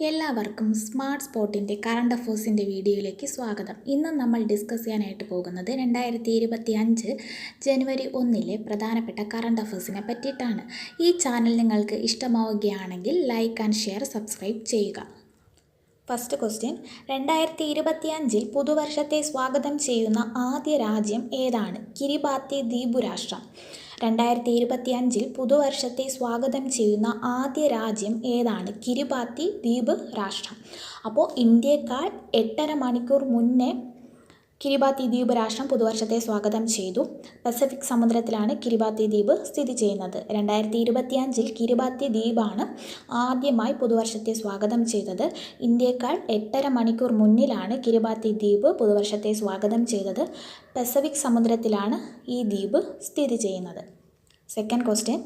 എല്ലാവർക്കും smart സ്പോട്ടിൻ്റെ current അഫേഴ്സിൻ്റെ വീഡിയോയിലേക്ക് സ്വാഗതം. ഇന്ന് നമ്മൾ ഡിസ്കസ് ചെയ്യാനായിട്ട് പോകുന്നത് 2025 ജനുവരി 1 പ്രധാനപ്പെട്ട കറണ്ട് അഫേഴ്സിനെ പറ്റിയിട്ടാണ്. ഈ ചാനൽ നിങ്ങൾക്ക് ഇഷ്ടമാവുകയാണെങ്കിൽ ലൈക്ക് ആൻഡ് ഷെയർ സബ്സ്ക്രൈബ് ചെയ്യുക. ഫസ്റ്റ് ക്വസ്റ്റ്യൻ, 2025 പുതുവർഷത്തെ സ്വാഗതം ചെയ്യുന്ന ആദ്യ രാജ്യം ഏതാണ്? കിരിബാത്തി ദ്വീപ് രാഷ്ട്രം. 2025 പുതുവർഷത്തെ സ്വാഗതം ചെയ്യുന്ന ആദ്യ രാജ്യം ഏതാണ്? കിരിബാത്തി ദ്വീപ് രാഷ്ട്രം. അപ്പോൾ ഇന്ത്യയേക്കാൾ 8.5 മണിക്കൂർ മുന്നേ കിരിബാത്തി ദ്വീപ് രാഷ്ട്രം പുതുവർഷത്തെ സ്വാഗതം ചെയ്തു. പസഫിക് സമുദ്രത്തിലാണ് കിരിബാത്തി ദ്വീപ് സ്ഥിതി ചെയ്യുന്നത്. 2025 കിരിബാത്തി ദ്വീപാണ് ആദ്യമായി പുതുവർഷത്തെ സ്വാഗതം ചെയ്തത്. ഇന്ത്യയേക്കാൾ 8.5 മണിക്കൂർ മുന്നിലാണ് കിരിബാത്തി ദ്വീപ് പുതുവർഷത്തെ സ്വാഗതം ചെയ്തത്. പസഫിക് സമുദ്രത്തിലാണ് ഈ ദ്വീപ് സ്ഥിതി ചെയ്യുന്നത്. സെക്കൻഡ് ക്വസ്റ്റ്യൻ,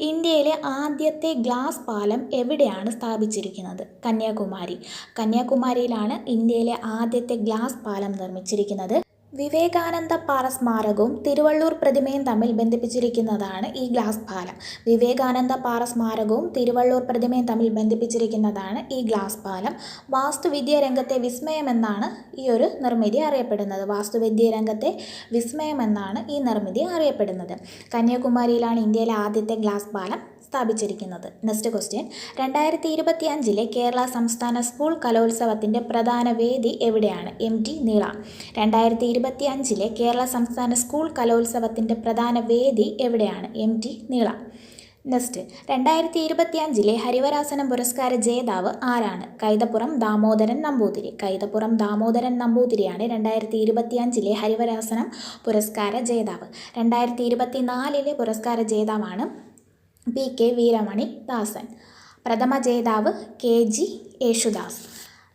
ഇന്ത്യയിലെ ആദ്യത്തെ ഗ്ലാസ് പാലം എവിടെയാണ് സ്ഥാപിച്ചിരിക്കുന്നത്? കന്യാകുമാരി. കന്യാകുമാരിയിലാണ് ഇന്ത്യയിലെ ആദ്യത്തെ ഗ്ലാസ് പാലം നിർമ്മിച്ചിരിക്കുന്നത്. വിവേകാനന്ദ പാറ സ്മാരകവും തിരുവള്ളൂർ പ്രതിമയും തമ്മിൽ ബന്ധിപ്പിച്ചിരിക്കുന്നതാണ് ഈ ഗ്ലാസ് പാലം. വിവേകാനന്ദ പാറ സ്മാരകവും തിരുവള്ളൂർ പ്രതിമയും തമ്മിൽ ബന്ധിപ്പിച്ചിരിക്കുന്നതാണ് ഈ ഗ്ലാസ് പാലം. വാസ്തുവിദ്യ രംഗത്തെ വിസ്മയം എന്നാണ് ഈ ഒരു നിർമ്മിതി അറിയപ്പെടുന്നത്. വാസ്തുവിദ്യ രംഗത്തെ വിസ്മയം എന്നാണ് ഈ നിർമ്മിതി അറിയപ്പെടുന്നത്. കന്യാകുമാരിയിലാണ് ഇന്ത്യയിലെ ആദ്യത്തെ ഗ്ലാസ് പാലം സ്ഥാപിച്ചിരിക്കുന്നത്. നെക്സ്റ്റ് ക്വസ്റ്റ്യൻ, 2025 കേരള സംസ്ഥാന സ്കൂൾ കലോത്സവത്തിൻ്റെ പ്രധാന വേദി എവിടെയാണ്? MT നീള. 2025 കേരള സംസ്ഥാന സ്കൂൾ കലോത്സവത്തിൻ്റെ പ്രധാന വേദി എവിടെയാണ്? MT നീള. നെക്സ്റ്റ്, 2025 ഹരിവരാസനം പുരസ്കാര ജേതാവ് ആരാണ്? കൈതപ്പുറം ദാമോദരൻ നമ്പൂതിരി. കൈതപ്പുറം ദാമോദരൻ നമ്പൂതിരിയാണ് 2025 ഹരിവരാസനം പുരസ്കാര ജേതാവ്. 2024 പുരസ്കാര ജേതാവാണ് PK വീരമണി ദാസൻ. പ്രഥമ ജേതാവ് KG യേശുദാസ്.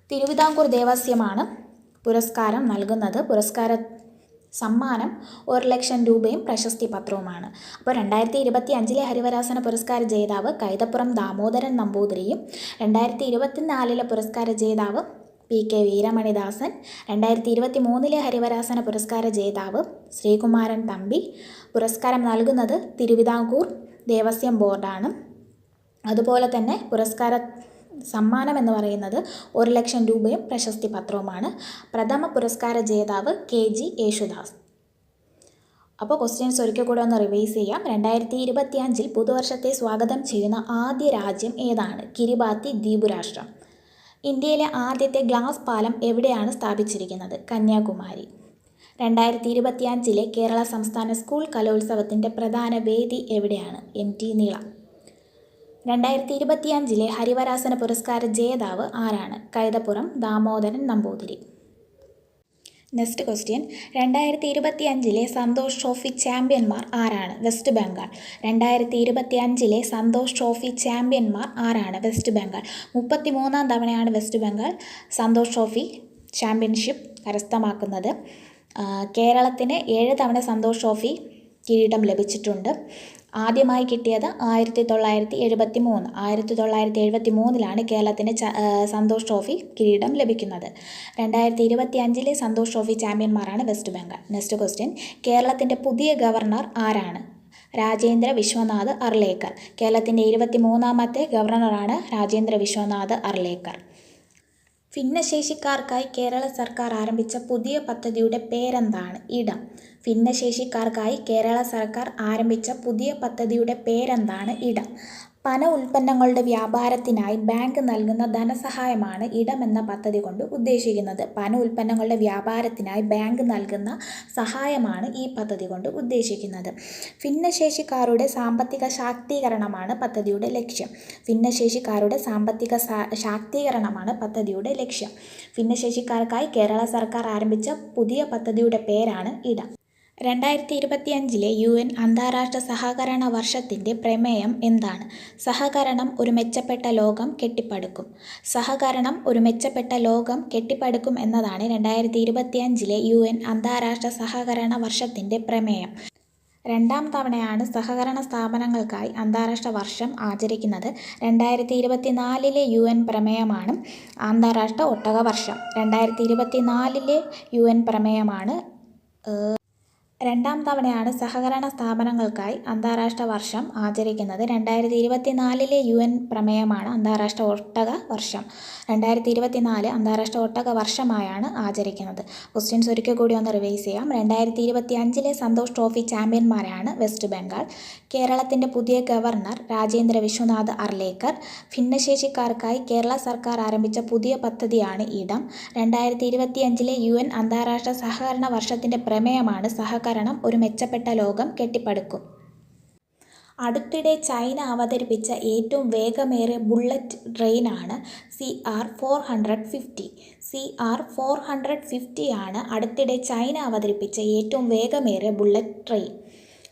തിരുവിതാംകൂർ ദേവസ്വമാണ് പുരസ്കാരം നൽകുന്നത്. പുരസ്കാര സമ്മാനം 1,00,000 രൂപയും പ്രശസ്തി പത്രവുമാണ്. അപ്പോൾ 2025 ഹരിവരാസന പുരസ്കാര ജേതാവ് കൈതപ്പുറം ദാമോദരൻ നമ്പൂതിരിയും 2024 പുരസ്കാര ജേതാവ് PK വീരമണിദാസൻ. 2023 ഹരിവരാസന പുരസ്കാര ജേതാവ് ശ്രീകുമാരൻ തമ്പി. പുരസ്കാരം നൽകുന്നത് തിരുവിതാംകൂർ ദേവസ്വം ബോർഡാണ്. അതുപോലെ തന്നെ പുരസ്കാര സമ്മാനം എന്ന് പറയുന്നത് 1,00,000 രൂപയും പ്രശസ്തി പത്രവുമാണ്. പ്രഥമ പുരസ്കാര ജേതാവ് KG യേശുദാസ്. അപ്പോൾ ക്വസ്റ്റ്യൻസ് ഒരിക്കൽ കൂടെ ഒന്ന് റിവൈസ് ചെയ്യാം. 2025 പുതുവർഷത്തെ സ്വാഗതം ചെയ്യുന്ന ആദ്യ രാജ്യം ഏതാണ്? കിരിബാത്തി ദ്വീപ് രാഷ്ട്രം. ഇന്ത്യയിലെ ആദ്യത്തെ ഗ്ലാസ് പാലം എവിടെയാണ് സ്ഥാപിച്ചിരിക്കുന്നത്? കന്യാകുമാരി. 2025 കേരള സംസ്ഥാന സ്കൂൾ കലോത്സവത്തിൻ്റെ പ്രധാന വേദി എവിടെയാണ്? MT നീള. 2025 ഹരിവരാസന പുരസ്കാര ജേതാവ് ആരാണ്? Kaithapram Damodaran Namboothiri. Next question, 2025 Santosh trophy ചാമ്പ്യന്മാർ ആരാണ്? വെസ്റ്റ് ബംഗാൾ. 2025 സന്തോഷ് ട്രോഫി ചാമ്പ്യന്മാർ ആരാണ്? വെസ്റ്റ് ബംഗാൾ. 33-ാം തവണയാണ് West Bengal Santosh trophy championship കരസ്ഥമാക്കുന്നത്. കേരളത്തിന് 7 തവണ സന്തോഷ് ട്രോഫി കിരീടം ലഭിച്ചിട്ടുണ്ട്. ആദ്യമായി കിട്ടിയത് 1973. 1973 കേരളത്തിന് സന്തോഷ് ട്രോഫി കിരീടം ലഭിക്കുന്നത്. 2025 സന്തോഷ് ട്രോഫി ചാമ്പ്യന്മാരാണ് വെസ്റ്റ് ബംഗാൾ. നെക്സ്റ്റ് ക്വസ്റ്റ്യൻ, കേരളത്തിൻ്റെ പുതിയ ഗവർണർ ആരാണ്? രാജേന്ദ്ര വിശ്വനാഥ് അർലേക്കർ. കേരളത്തിൻ്റെ 23-ാമത്തെ ഗവർണറാണ് രാജേന്ദ്ര വിശ്വനാഥ് അർലേക്കർ. ഭിന്നശേഷിക്കാർക്കായി കേരള സർക്കാർ ആരംഭിച്ച പുതിയ പദ്ധതിയുടെ പേരെന്താണ്? ഇടം. ഭിന്നശേഷിക്കാർക്കായി കേരള സർക്കാർ ആരംഭിച്ച പുതിയ പദ്ധതിയുടെ പേരെന്താണ്? ഇടം. പന ഉൽപ്പന്നങ്ങളുടെ വ്യാപാരത്തിനായി ബാങ്ക് നൽകുന്ന ധനസഹായമാണ് ഇടം എന്ന പദ്ധതി കൊണ്ട് ഉദ്ദേശിക്കുന്നത്. പന ഉൽപ്പന്നങ്ങളുടെ വ്യാപാരത്തിനായി ബാങ്ക് നൽകുന്ന സഹായമാണ് ഈ പദ്ധതി കൊണ്ട് ഉദ്ദേശിക്കുന്നത്. ഭിന്നശേഷിക്കാരുടെ സാമ്പത്തിക ശാക്തീകരണമാണ് പദ്ധതിയുടെ ലക്ഷ്യം. ഭിന്നശേഷിക്കാരുടെ സാമ്പത്തിക ശാക്തീകരണമാണ് പദ്ധതിയുടെ ലക്ഷ്യം. ഭിന്നശേഷിക്കാർക്കായി കേരള സർക്കാർ ആരംഭിച്ച പുതിയ പദ്ധതിയുടെ പേരാണ് ഇടം. 2025 UN അന്താരാഷ്ട്ര സഹകരണ വർഷത്തിൻ്റെ പ്രമേയം എന്താണ്? സഹകരണം ഒരു മെച്ചപ്പെട്ട ലോകം കെട്ടിപ്പടുക്കും. സഹകരണം ഒരു മെച്ചപ്പെട്ട ലോകം കെട്ടിപ്പടുക്കും എന്നതാണ് 2025 UN അന്താരാഷ്ട്ര സഹകരണ വർഷത്തിൻ്റെ പ്രമേയം. 2ാം തവണയാണ് സഹകരണ സ്ഥാപനങ്ങൾക്കായി അന്താരാഷ്ട്ര വർഷം ആചരിക്കുന്നത്. 2024 UN പ്രമേയമാണ് അന്താരാഷ്ട്ര ഒട്ടക വർഷം. 2024 UN പ്രമേയമാണ് രണ്ടാം തവണയാണ് സഹകരണ സ്ഥാപനങ്ങൾക്കായി അന്താരാഷ്ട്ര വർഷം ആചരിക്കുന്നത്. 2024 UN പ്രമേയമാണ് അന്താരാഷ്ട്ര ഒട്ടക വർഷം. 2024 അന്താരാഷ്ട്ര ഒട്ടക വർഷമായാണ് ആചരിക്കുന്നത്. ക്വസ്റ്റ്യൻസ് ഒരിക്കൽ കൂടി ഒന്ന് റിവൈസ് ചെയ്യാം. 2025 സന്തോഷ് ട്രോഫി ചാമ്പ്യന്മാരാണ് വെസ്റ്റ് ബംഗാൾ. കേരളത്തിൻ്റെ പുതിയ ഗവർണർ രാജേന്ദ്ര വിശ്വനാഥ് അർലേക്കർ. ഭിന്നശേഷിക്കാർക്കായി കേരള സർക്കാർ ആരംഭിച്ച പുതിയ പദ്ധതിയാണ് ഇടം. 2025 UN അന്താരാഷ്ട്ര സഹകരണ വർഷത്തിൻ്റെ പ്രമേയമാണ് സഹകരണം ഒരു മെച്ചപ്പെട്ട ലോകം കെട്ടിപ്പടുക്കും. അടുത്തിടെ ചൈന അവതരിപ്പിച്ച ഏറ്റവും വേഗമേറിയ ബുള്ളറ്റ് ട്രെയിനാണ് CR450. CR450 ആണ് അടുത്തിടെ ചൈന അവതരിപ്പിച്ച ഏറ്റവും വേഗമേറിയ ബുള്ളറ്റ് ട്രെയിൻ.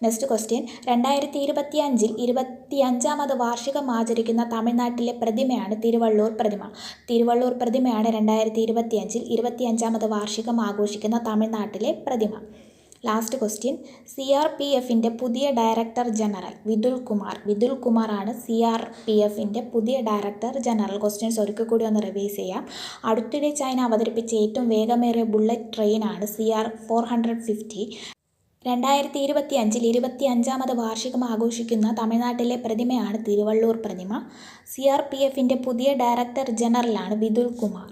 Next question. 2025 25ാമത് വാർഷികം ആചരിക്കുന്ന തമിഴ്നാട്ടിലെ പ്രതിമയാണ് തിരുവള്ളൂർ പ്രതിമ. തിരുവള്ളൂർ പ്രതിമയാണ് 2025 25ാമത് വാർഷികം ആഘോഷിക്കുന്ന തമിഴ്നാട്ടിലെ പ്രതിമ. Last question. CRPFൻ്റെ പുതിയ ഡയറക്ടർ ജനറൽ വിതുൽ കുമാറാണ് CRPFൻ്റെ പുതിയ ഡയറക്ടർ ജനറൽ. ക്വസ്റ്റ്യൻസ് ഒരിക്കൽ കൂടി ഒന്ന് റിവൈസ് ചെയ്യാം. അടുത്തിടെ ചൈന അവതരിപ്പിച്ച ഏറ്റവും വേഗമേറിയ ബുള്ളറ്റ് ട്രെയിനാണ് CR450. 2025 25ാമത് വാർഷികം ആഘോഷിക്കുന്ന തമിഴ്നാട്ടിലെ പ്രതിമയാണ് തിരുവള്ളൂർ പ്രതിമ. CRPFൻ്റെ പുതിയ ഡയറക്ടർ ജനറലാണ് വിതുൽ കുമാർ.